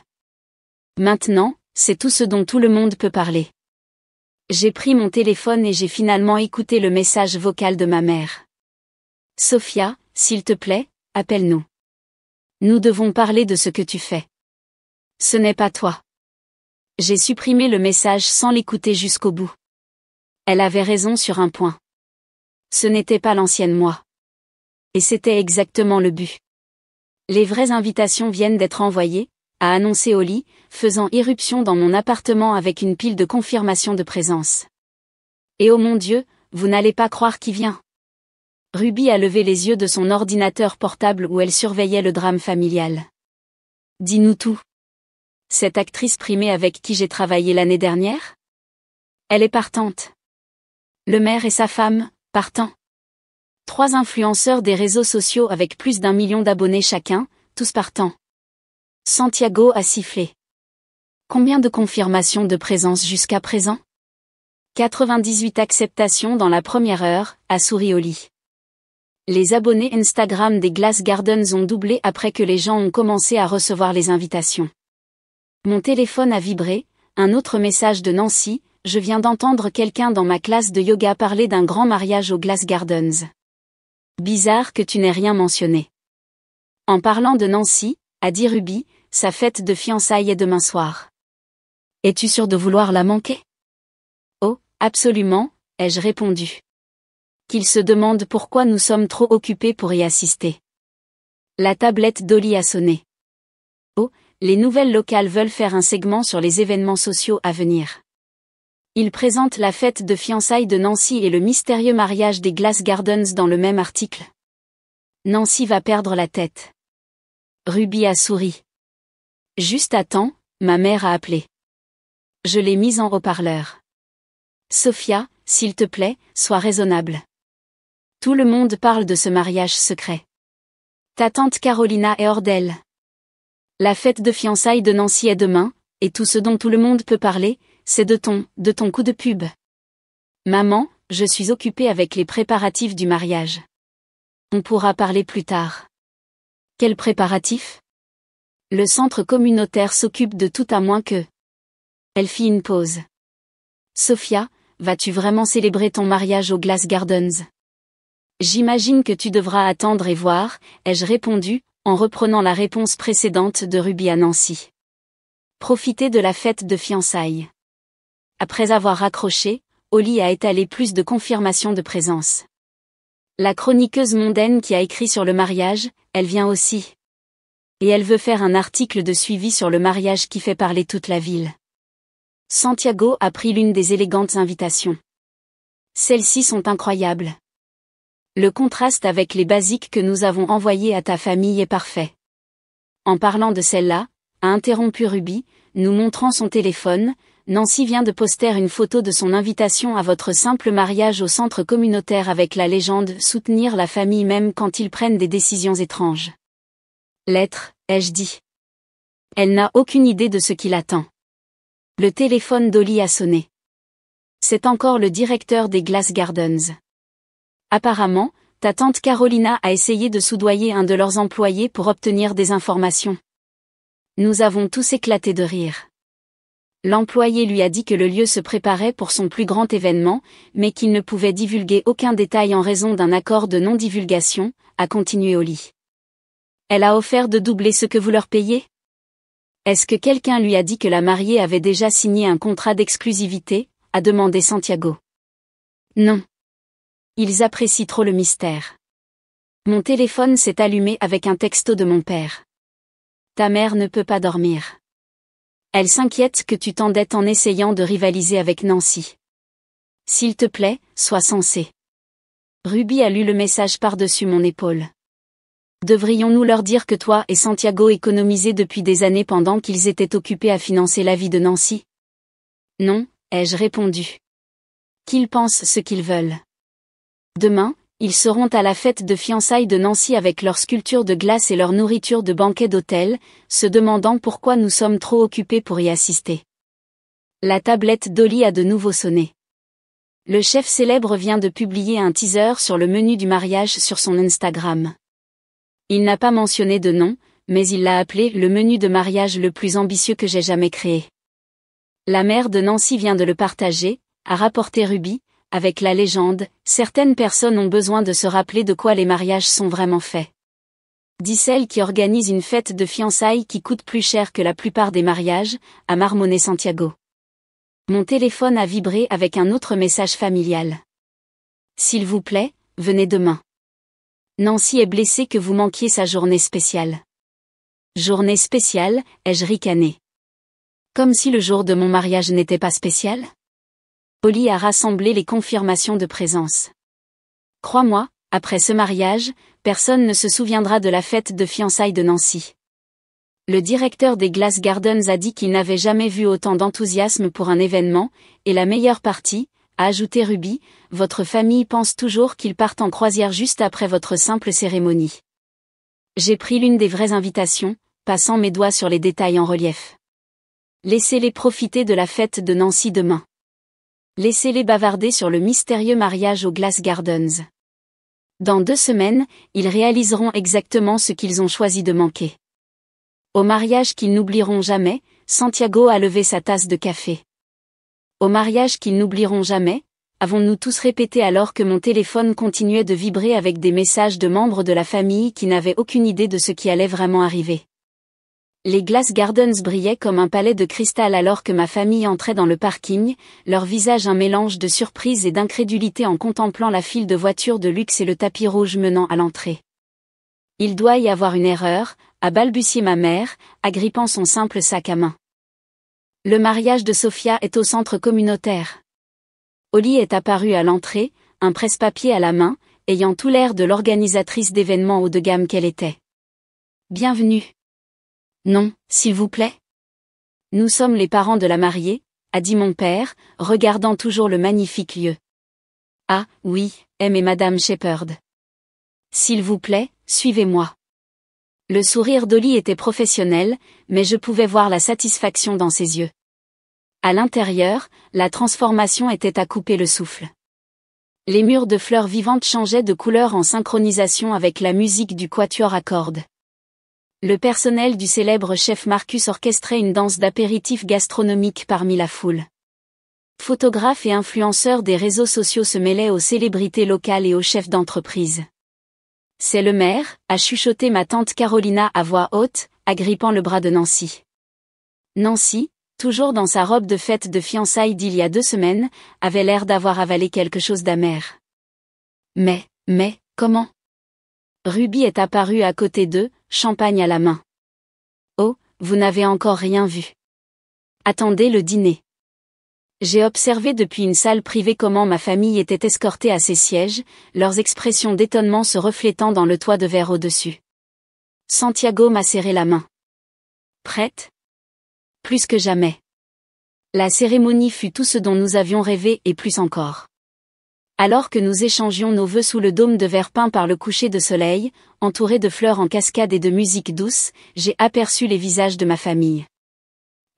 Maintenant, c'est tout ce dont tout le monde peut parler. J'ai pris mon téléphone et j'ai finalement écouté le message vocal de ma mère. Sophia, s'il te plaît, appelle-nous. Nous devons parler de ce que tu fais. Ce n'est pas toi. J'ai supprimé le message sans l'écouter jusqu'au bout. Elle avait raison sur un point. Ce n'était pas l'ancienne moi. Et c'était exactement le but. Les vraies invitations viennent d'être envoyées, a annoncé Oli, faisant irruption dans mon appartement avec une pile de confirmation de présence. Et oh mon Dieu, vous n'allez pas croire qui vient. Ruby a levé les yeux de son ordinateur portable où elle surveillait le drame familial. Dis-nous tout. Cette actrice primée avec qui j'ai travaillé l'année dernière? Elle est partante. Le maire et sa femme, partants. 3 influenceurs des réseaux sociaux avec plus d'1 million d'abonnés chacun, tous partants. Santiago a sifflé. Combien de confirmations de présence jusqu'à présent? 98 acceptations dans la première heure, a souri Oli. Les abonnés Instagram des Glass Gardens ont doublé après que les gens ont commencé à recevoir les invitations. Mon téléphone a vibré, un autre message de Nancy, je viens d'entendre quelqu'un dans ma classe de yoga parler d'un grand mariage aux Glass Gardens. Bizarre que tu n'aies rien mentionné. En parlant de Nancy, a dit Ruby, sa fête de fiançailles est demain soir. Es-tu sûre de vouloir la manquer? Oh, absolument, ai-je répondu. Qu'il se demande pourquoi nous sommes trop occupés pour y assister. La tablette d'Oli a sonné. Oh, les nouvelles locales veulent faire un segment sur les événements sociaux à venir. Ils présentent la fête de fiançailles de Nancy et le mystérieux mariage des Glass Gardens dans le même article. Nancy va perdre la tête. Ruby a souri. Juste à temps, ma mère a appelé. Je l'ai mise en haut-parleur. Sophia, s'il te plaît, sois raisonnable. Tout le monde parle de ce mariage secret. Ta tante Carolina est hors d'elle. La fête de fiançailles de Nancy est demain, et tout ce dont tout le monde peut parler, c'est de ton coup de pub. Maman, je suis occupée avec les préparatifs du mariage. On pourra parler plus tard. Quels préparatifs? Le centre communautaire s'occupe de tout à moins que... Elle fit une pause. Sophia, vas-tu vraiment célébrer ton mariage aux Glass Gardens? J'imagine que tu devras attendre et voir, ai-je répondu, en reprenant la réponse précédente de Ruby à Nancy. Profiter de la fête de fiançailles. Après avoir raccroché, Oli a étalé plus de confirmations de présence. La chroniqueuse mondaine qui a écrit sur le mariage, elle vient aussi. Et elle veut faire un article de suivi sur le mariage qui fait parler toute la ville. Santiago a pris l'une des élégantes invitations. Celles-ci sont incroyables. Le contraste avec les basiques que nous avons envoyées à ta famille est parfait. En parlant de celle-là, a interrompu Ruby, nous montrant son téléphone, Nancy vient de poster une photo de son invitation à votre simple mariage au centre communautaire avec la légende « Soutenir la famille même quand ils prennent des décisions étranges ». Lettre, ai-je dit. Elle n'a aucune idée de ce qui l'attend. Le téléphone d'Oli a sonné. C'est encore le directeur des Glass Gardens. Apparemment, ta tante Carolina a essayé de soudoyer un de leurs employés pour obtenir des informations. Nous avons tous éclaté de rire. L'employé lui a dit que le lieu se préparait pour son plus grand événement, mais qu'il ne pouvait divulguer aucun détail en raison d'un accord de non-divulgation, a continué Oli. Elle a offert de doubler ce que vous leur payez? Est-ce que quelqu'un lui a dit que la mariée avait déjà signé un contrat d'exclusivité, a demandé Santiago. Non. Ils apprécient trop le mystère. Mon téléphone s'est allumé avec un texto de mon père. Ta mère ne peut pas dormir. Elle s'inquiète que tu t'endettes en essayant de rivaliser avec Nancy. S'il te plaît, sois sensé. Ruby a lu le message par-dessus mon épaule. Devrions-nous leur dire que toi et Santiago économisez depuis des années pendant qu'ils étaient occupés à financer la vie de Nancy? Non, ai-je répondu. Qu'ils pensent ce qu'ils veulent. Demain, ils seront à la fête de fiançailles de Nancy avec leurs sculptures de glace et leur nourriture de banquet d'hôtel, se demandant pourquoi nous sommes trop occupés pour y assister. La tablette d'Oli a de nouveau sonné. Le chef célèbre vient de publier un teaser sur le menu du mariage sur son Instagram. Il n'a pas mentionné de nom, mais il l'a appelé le menu de mariage le plus ambitieux que j'ai jamais créé. La mère de Nancy vient de le partager, a rapporté Ruby, avec la légende, certaines personnes ont besoin de se rappeler de quoi les mariages sont vraiment faits. Dit celle qui organise une fête de fiançailles qui coûte plus cher que la plupart des mariages, a marmonné Santiago. Mon téléphone a vibré avec un autre message familial. S'il vous plaît, venez demain. Nancy est blessée que vous manquiez sa journée spéciale. Journée spéciale, ai-je ricané. Comme si le jour de mon mariage n'était pas spécial? Oli a rassemblé les confirmations de présence. Crois-moi, après ce mariage, personne ne se souviendra de la fête de fiançailles de Nancy. Le directeur des Glass Gardens a dit qu'il n'avait jamais vu autant d'enthousiasme pour un événement, et la meilleure partie, a ajouté Ruby, votre famille pense toujours qu'ils partent en croisière juste après votre simple cérémonie. J'ai pris l'une des vraies invitations, passant mes doigts sur les détails en relief. Laissez-les profiter de la fête de Nancy demain. Laissez-les bavarder sur le mystérieux mariage aux Glass Gardens. Dans 2 semaines, ils réaliseront exactement ce qu'ils ont choisi de manquer. Au mariage qu'ils n'oublieront jamais, Santiago a levé sa tasse de café. Au mariage qu'ils n'oublieront jamais, avons-nous tous répété alors que mon téléphone continuait de vibrer avec des messages de membres de la famille qui n'avaient aucune idée de ce qui allait vraiment arriver. Les Glass Gardens brillaient comme un palais de cristal alors que ma famille entrait dans le parking, leur visage un mélange de surprise et d'incrédulité en contemplant la file de voitures de luxe et le tapis rouge menant à l'entrée. Il doit y avoir une erreur, a balbutié ma mère, agrippant son simple sac à main. Le mariage de Sofia est au centre communautaire. Oli est apparue à l'entrée, un presse-papier à la main, ayant tout l'air de l'organisatrice d'événements haut de gamme qu'elle était. Bienvenue. Non, s'il vous plaît. Nous sommes les parents de la mariée, a dit mon père, regardant toujours le magnifique lieu. Ah, oui, M et Madame Shepherd. S'il vous plaît, suivez-moi. Le sourire d'Oli était professionnel, mais je pouvais voir la satisfaction dans ses yeux. À l'intérieur, la transformation était à couper le souffle. Les murs de fleurs vivantes changeaient de couleur en synchronisation avec la musique du quatuor à cordes. Le personnel du célèbre chef Marcus orchestrait une danse d'apéritif gastronomique parmi la foule. Photographes et influenceurs des réseaux sociaux se mêlaient aux célébrités locales et aux chefs d'entreprise. C'est le maire, a chuchoté ma tante Carolina à voix haute, agrippant le bras de Nancy. Nancy, toujours dans sa robe de fête de fiançailles d'il y a 2 semaines, avait l'air d'avoir avalé quelque chose d'amer. Mais, comment? Ruby est apparue à côté d'eux, champagne à la main. Oh, vous n'avez encore rien vu. Attendez le dîner. J'ai observé depuis une salle privée comment ma famille était escortée à ses sièges, leurs expressions d'étonnement se reflétant dans le toit de verre au-dessus. Santiago m'a serré la main. Prête? Plus que jamais. La cérémonie fut tout ce dont nous avions rêvé et plus encore. Alors que nous échangions nos vœux sous le dôme de verre peint par le coucher de soleil, entouré de fleurs en cascade et de musique douce, j'ai aperçu les visages de ma famille.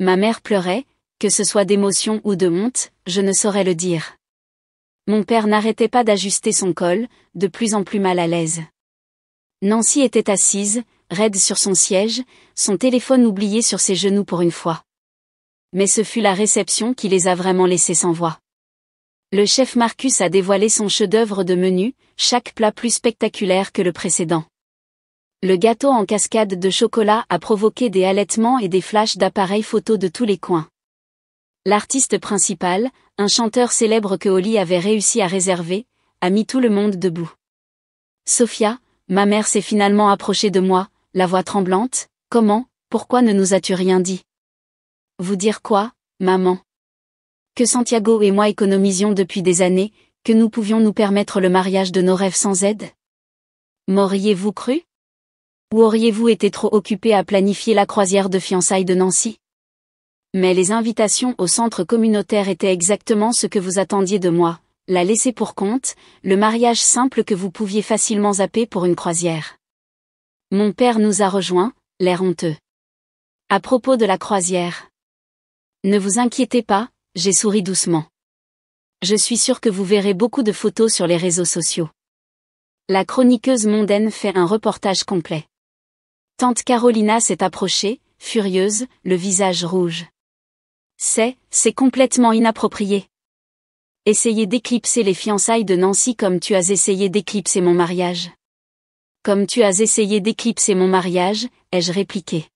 Ma mère pleurait, que ce soit d'émotion ou de honte, je ne saurais le dire. Mon père n'arrêtait pas d'ajuster son col, de plus en plus mal à l'aise. Nancy était assise, raide sur son siège, son téléphone oublié sur ses genoux pour une fois. Mais ce fut la réception qui les a vraiment laissés sans voix. Le chef Marcus a dévoilé son chef-d'œuvre de menu, chaque plat plus spectaculaire que le précédent. Le gâteau en cascade de chocolat a provoqué des halètements et des flashs d'appareils photo de tous les coins. L'artiste principal, un chanteur célèbre que Oli avait réussi à réserver, a mis tout le monde debout. Sofia, ma mère s'est finalement approchée de moi, la voix tremblante. Comment, pourquoi ne nous as-tu rien dit? Vous dire quoi, maman? Que Santiago et moi économisions depuis des années, que nous pouvions nous permettre le mariage de nos rêves sans aide? M'auriez-vous cru? Ou auriez-vous été trop occupé à planifier la croisière de fiançailles de Nancy? Mais les invitations au centre communautaire étaient exactement ce que vous attendiez de moi, la laisser pour compte, le mariage simple que vous pouviez facilement zapper pour une croisière. Mon père nous a rejoints, l'air honteux. À propos de la croisière. Ne vous inquiétez pas, j'ai souri doucement. Je suis sûre que vous verrez beaucoup de photos sur les réseaux sociaux. La chroniqueuse mondaine fait un reportage complet. Tante Carolina s'est approchée, furieuse, le visage rouge. C'est complètement inapproprié. Essayer d'éclipser les fiançailles de Nancy comme tu as essayé d'éclipser mon mariage. Comme tu as essayé d'éclipser mon mariage, ai-je répliqué.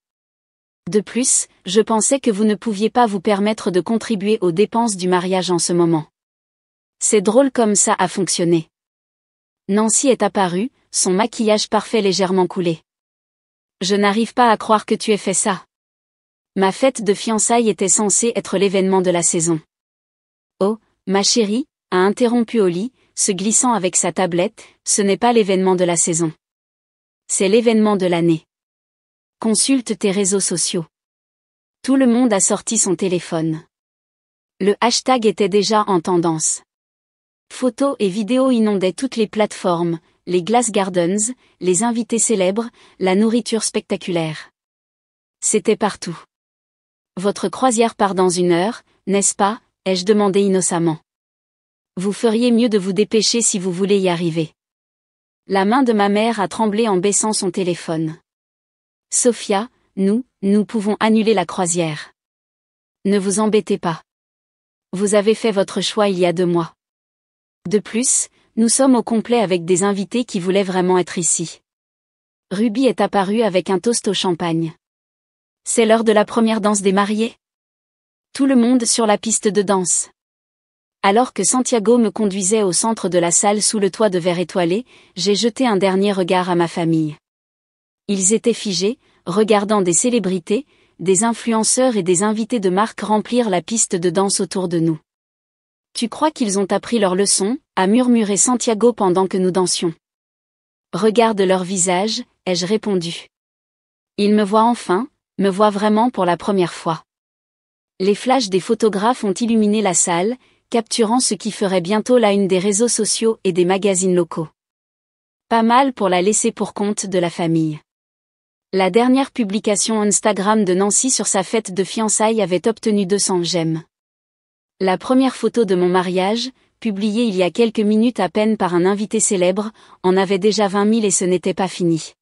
De plus, je pensais que vous ne pouviez pas vous permettre de contribuer aux dépenses du mariage en ce moment. C'est drôle comme ça a fonctionné. Nancy est apparue, son maquillage parfait légèrement coulé. Je n'arrive pas à croire que tu aies fait ça. Ma fête de fiançailles était censée être l'événement de la saison. Oh, ma chérie, a interrompu Holly, se glissant avec sa tablette, ce n'est pas l'événement de la saison. C'est l'événement de l'année. Consulte tes réseaux sociaux. Tout le monde a sorti son téléphone. Le hashtag était déjà en tendance. Photos et vidéos inondaient toutes les plateformes, les Glass Gardens, les invités célèbres, la nourriture spectaculaire. C'était partout. Votre croisière part dans 1 heure, n'est-ce pas, ai-je demandé innocemment. Vous feriez mieux de vous dépêcher si vous voulez y arriver. La main de ma mère a tremblé en baissant son téléphone. Sophia, nous pouvons annuler la croisière. Ne vous embêtez pas. Vous avez fait votre choix il y a 2 mois. De plus, nous sommes au complet avec des invités qui voulaient vraiment être ici. Ruby est apparue avec un toast au champagne. C'est l'heure de la première danse des mariés. Tout le monde sur la piste de danse. Alors que Santiago me conduisait au centre de la salle sous le toit de verre étoilé, j'ai jeté un dernier regard à ma famille. Ils étaient figés, regardant des célébrités, des influenceurs et des invités de marque remplir la piste de danse autour de nous. Tu crois qu'ils ont appris leur leçon, a murmuré Santiago pendant que nous dansions. Regarde leur visage, ai-je répondu. Ils me voient enfin, me voient vraiment pour la première fois. Les flashs des photographes ont illuminé la salle, capturant ce qui ferait bientôt la une des réseaux sociaux et des magazines locaux. Pas mal pour la laisser pour compte de la famille. La dernière publication Instagram de Nancy sur sa fête de fiançailles avait obtenu 200 j'aime. La première photo de mon mariage, publiée il y a quelques minutes à peine par un invité célèbre, en avait déjà 20 000 et ce n'était pas fini.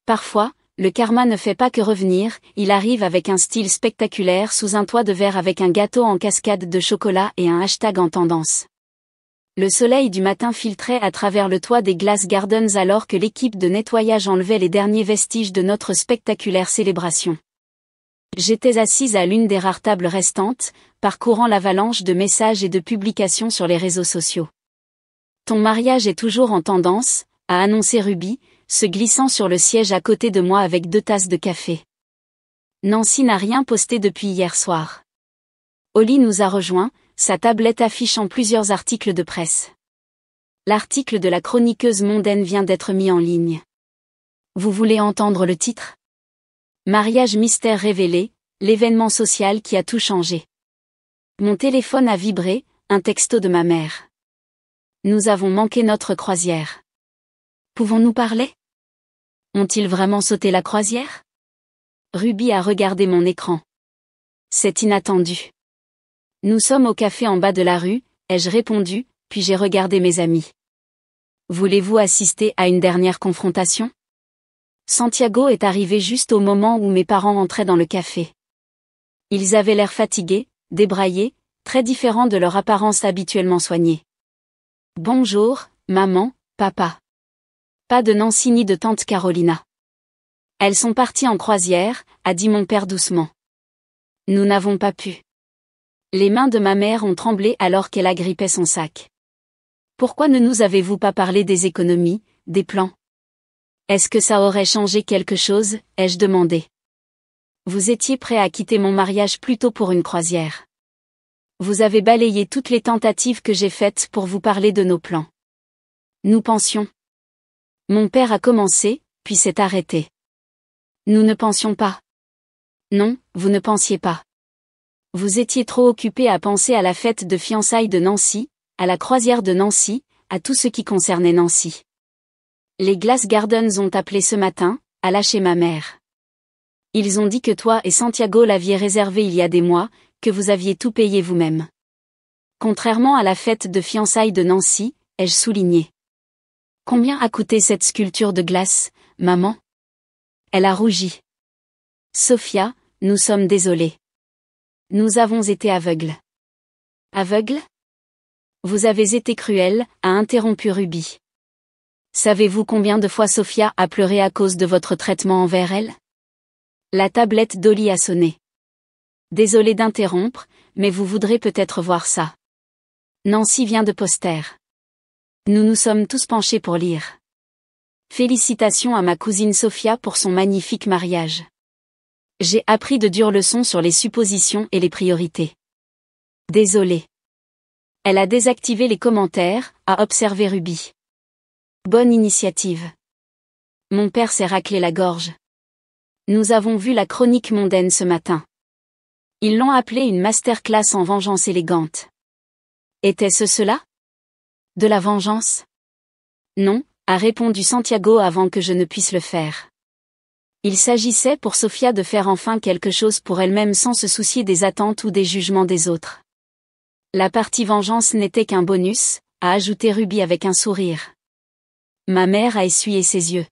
Parfois, le karma ne fait pas que revenir, il arrive avec un style spectaculaire sous un toit de verre avec un gâteau en cascade de chocolat et un hashtag en tendance. Le soleil du matin filtrait à travers le toit des Glass Gardens alors que l'équipe de nettoyage enlevait les derniers vestiges de notre spectaculaire célébration. J'étais assise à l'une des rares tables restantes, parcourant l'avalanche de messages et de publications sur les réseaux sociaux. Ton mariage est toujours en tendance, a annoncé Ruby, se glissant sur le siège à côté de moi avec 2 tasses de café. Nancy n'a rien posté depuis hier soir. Holly nous a rejoints, sa tablette affichant plusieurs articles de presse. L'article de la chroniqueuse mondaine vient d'être mis en ligne. Vous voulez entendre le titre ? Mariage mystère révélé, l'événement social qui a tout changé. Mon téléphone a vibré, un texto de ma mère. Nous avons manqué notre croisière. Pouvons-nous parler ? Ont-ils vraiment sauté la croisière ? Ruby a regardé mon écran. C'est inattendu. Nous sommes au café en bas de la rue, ai-je répondu, puis j'ai regardé mes amis. Voulez-vous assister à une dernière confrontation ? Santiago est arrivé juste au moment où mes parents entraient dans le café. Ils avaient l'air fatigués, débraillés, très différents de leur apparence habituellement soignée. Bonjour, maman, papa. Pas de Nancy ni de tante Carolina. Elles sont parties en croisière, a dit mon père doucement. Nous n'avons pas pu. Les mains de ma mère ont tremblé alors qu'elle agrippait son sac. Pourquoi ne nous avez-vous pas parlé des économies, des plans ? Est-ce que ça aurait changé quelque chose, ai-je demandé. Vous étiez prêt à quitter mon mariage plutôt pour une croisière. Vous avez balayé toutes les tentatives que j'ai faites pour vous parler de nos plans. Nous pensions. Mon père a commencé, puis s'est arrêté. Nous ne pensions pas. Non, vous ne pensiez pas. Vous étiez trop occupé à penser à la fête de fiançailles de Nancy, à la croisière de Nancy, à tout ce qui concernait Nancy. Les Glass Gardens ont appelé ce matin, a lâché ma mère. Ils ont dit que toi et Santiago l'aviez réservé il y a des mois, que vous aviez tout payé vous-même. Contrairement à la fête de fiançailles de Nancy, ai-je souligné. Combien a coûté cette sculpture de glace, maman ? Elle a rougi. Sophia, nous sommes désolés. Nous avons été aveugles. Aveugles? Vous avez été cruelle, a interrompu Ruby. Savez-vous combien de fois Sophia a pleuré à cause de votre traitement envers elle? La tablette d'Olly a sonné. Désolé d'interrompre, mais vous voudrez peut-être voir ça. Nancy vient de poster. Nous nous sommes tous penchés pour lire. Félicitations à ma cousine Sophia pour son magnifique mariage. J'ai appris de dures leçons sur les suppositions et les priorités. Désolé. Elle a désactivé les commentaires, a observé Ruby. Bonne initiative. Mon père s'est raclé la gorge. Nous avons vu la chronique mondaine ce matin. Ils l'ont appelée une masterclass en vengeance élégante. Était-ce cela? De la vengeance? Non, a répondu Santiago avant que je ne puisse le faire. Il s'agissait pour Sophia de faire enfin quelque chose pour elle-même sans se soucier des attentes ou des jugements des autres. La partie vengeance n'était qu'un bonus, a ajouté Ruby avec un sourire. Ma mère a essuyé ses yeux.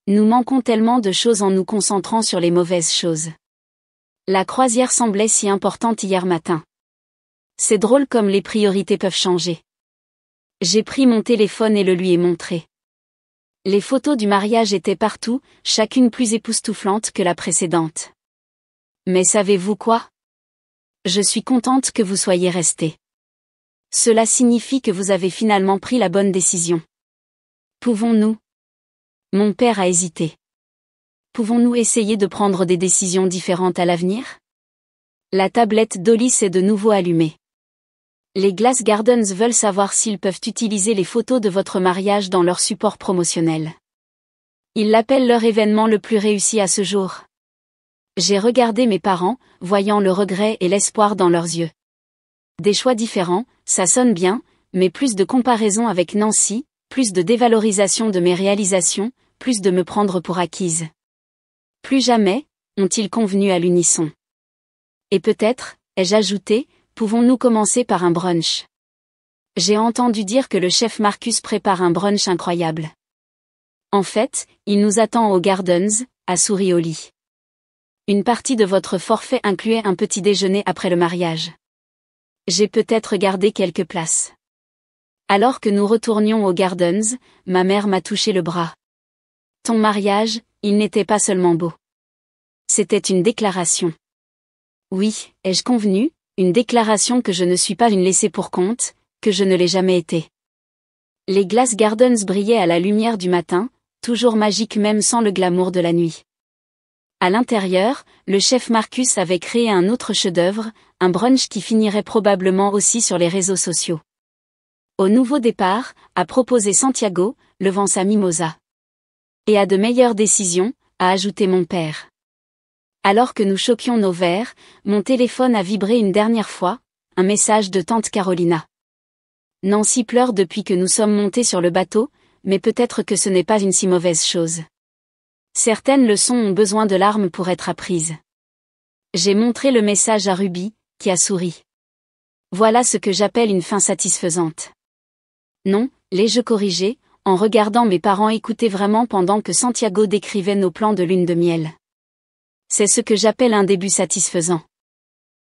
Nous manquons tellement de choses en nous concentrant sur les mauvaises choses. La croisière semblait si importante hier matin. C'est drôle comme les priorités peuvent changer. J'ai pris mon téléphone et le lui ai montré. Les photos du mariage étaient partout, chacune plus époustouflante que la précédente. Mais savez-vous quoi? Je suis contente que vous soyez restés. Cela signifie que vous avez finalement pris la bonne décision. Pouvons-nous? Mon père a hésité. Pouvons-nous essayer de prendre des décisions différentes à l'avenir? La tablette d'Olly s'est de nouveau allumée. Les Glass Gardens veulent savoir s'ils peuvent utiliser les photos de votre mariage dans leur support promotionnel. Ils l'appellent leur événement le plus réussi à ce jour. J'ai regardé mes parents, voyant le regret et l'espoir dans leurs yeux. Des choix différents, ça sonne bien, mais plus de comparaison avec Nancy, plus de dévalorisation de mes réalisations, plus de me prendre pour acquise. Plus jamais, ont-ils convenu à l'unisson. Et peut-être, ai-je ajouté, pouvons-nous commencer par un brunch? J'ai entendu dire que le chef Marcus prépare un brunch incroyable. En fait, il nous attend aux Gardens, a souri Olly. Une partie de votre forfait incluait un petit déjeuner après le mariage. J'ai peut-être gardé quelques places. Alors que nous retournions aux Gardens, ma mère m'a touché le bras. Ton mariage, il n'était pas seulement beau. C'était une déclaration. Oui, ai-je convenu, une déclaration que je ne suis pas une laissée pour compte, que je ne l'ai jamais été. Les Glass Gardens brillaient à la lumière du matin, toujours magiques même sans le glamour de la nuit. À l'intérieur, le chef Marcus avait créé un autre chef-d'œuvre, un brunch qui finirait probablement aussi sur les réseaux sociaux. Au nouveau départ, a proposé Santiago, levant sa mimosa. Et à de meilleures décisions, a ajouté mon père. Alors que nous choquions nos verres, mon téléphone a vibré une dernière fois, un message de tante Carolina. Nancy pleure depuis que nous sommes montés sur le bateau, mais peut-être que ce n'est pas une si mauvaise chose. Certaines leçons ont besoin de larmes pour être apprises. J'ai montré le message à Ruby, qui a souri. Voilà ce que j'appelle une fin satisfaisante. Non, l'ai-je corrigé, en regardant mes parents écouter vraiment pendant que Santiago décrivait nos plans de lune de miel. C'est ce que j'appelle un début satisfaisant.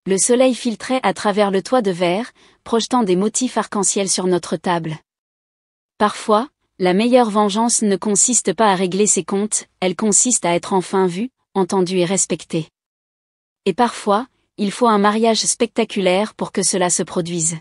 Le soleil filtrait à travers le toit de verre, projetant des motifs arc-en-ciel sur notre table. Parfois, la meilleure vengeance ne consiste pas à régler ses comptes, elle consiste à être enfin vue, entendue et respectée. Et parfois, il faut un mariage spectaculaire pour que cela se produise.